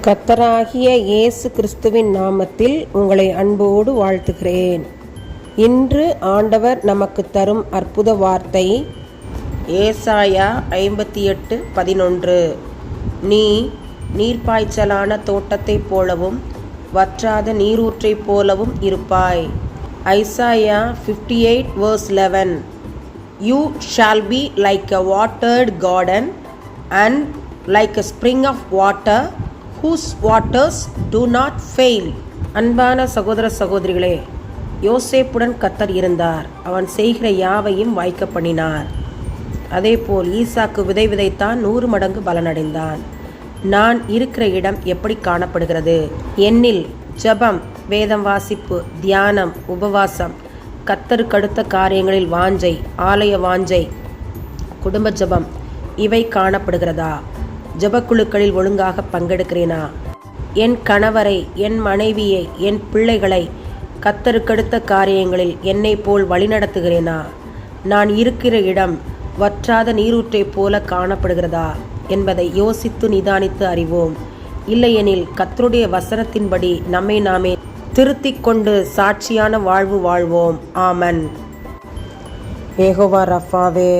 கர்த்தராகிய இயேசு கிறிஸ்துவின் நாமத்தில் உங்களை அன்போடு வாழ்த்துகிறேன். இன்று ஆண்டவர் நமக்கு தரும் அற்புத வார்த்தை ஏசாயா 58:11. நீ நீர்ப்பாய்ச்சலான தோட்டத்தைப் போலவும் வற்றாத நீரூற்றைப் போலவும் இருப்பாய். Isaiah 58:11. You shall be like a watered garden and like a spring of water whose waters do not fail. அன்பான சகோதர சகோதரிகளே, யோசேப்புடன் கர்த்தர் இருந்தார். அவன் செய்கிற யாவையும் வாய்க்க பண்ணினார். அதேபோல் ஈசாக்கு விதை விதைத்தான், 100 மடங்கு பலனடைந்தான். நான் இருக்கிற இடம் எப்படி காணப்படுகிறது? என்னில் ஜெபம், வேதம் வாசிப்பு, தியானம், உபவாசம், கர்த்தருக்கு அடுத்த காரியங்களில் வாஞ்சை, ஆலய வாஞ்சை, குடும்ப ஜெபம் இவை காணப்படுகிறதா? ஜெபக்குழுக்களில் ஒழுங்காக பங்கெடுக்கிறேனா? என் கணவரை, என் மனைவியை, என் பிள்ளைகளை கர்த்தருக்கடுத்த காரியங்களில் என்னை போல் வழிநடத்துகிறேனா? நான் இருக்கிற இடம் வற்றாத நீரூற்றைப் போல காணப்படுகிறதா என்பதை யோசித்து நிதானித்து அறிவோம். இல்லையெனில் கர்த்தருடைய வசனத்தின்படி நம்மை நாமே திருத்திக் கொண்டு சாட்சியான வாழ்வு வாழ்வோம். ஆமன். யெகோவா ரஃபாவே,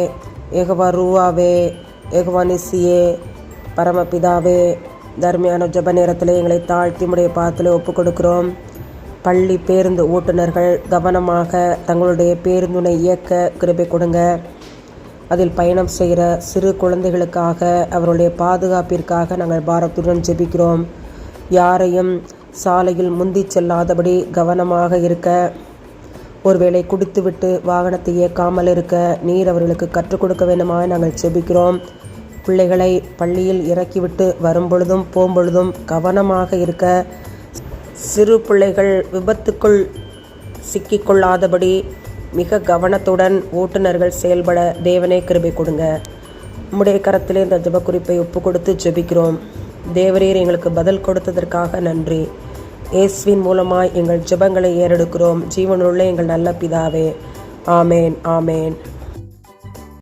யெகோவா ரூவாவே, யெகோவா நிசியே, பரமபிதாவே, தர்மியான ஜெப நேரத்தில் எங்களை தாழ்த்தி உம்முடைய பாதத்தில் ஒப்பு கொடுக்கிறோம். பள்ளி பேருந்து ஓட்டுநர்கள் கவனமாக தங்களுடைய பேருந்தினை இயக்க கிருபை கொடுங்க. அதில் பயணம் செய்கிற சிறு குழந்தைகளுக்காக, அவருடைய பாதுகாப்பிற்காக நாங்கள் பாரத்துடன் ஜெபிக்கிறோம். யாரையும் சாலையில் முந்தி செல்லாதபடி கவனமாக இருக்க, ஒருவேளை குடித்துவிட்டு வாகனத்தை இயக்காமல் இருக்க நீர் அவர்களுக்கு கற்றுக் கொடுக்க வேண்டுமா நாங்கள் ஜெபிக்கிறோம். பிள்ளைகளை பள்ளியில் இறக்கிவிட்டு வரும்பொழுதும் போம்பொழுதும் கவனமாக இருக்க, சிறு பிள்ளைகள் விபத்துக்குள் சிக்கிக்கொள்ளாதபடி மிக கவனத்துடன் ஓட்டுநர்கள் செயல்பட தேவனே கிருபை கொடுங்க. உம்முடைய கரத்திலே இந்த ஜெப குறிப்பை ஒப்பு கொடுத்து ஜெபிக்கிறோம். தேவரீர் எங்களுக்கு பதில் கொடுத்ததற்காக நன்றி. இயேசுவின் மூலமாய் எங்கள் ஜெபங்களை ஏறெடுக்கிறோம். ஜீவனுள்ள எங்கள் நல்ல பிதாவே. ஆமேன், ஆமேன்.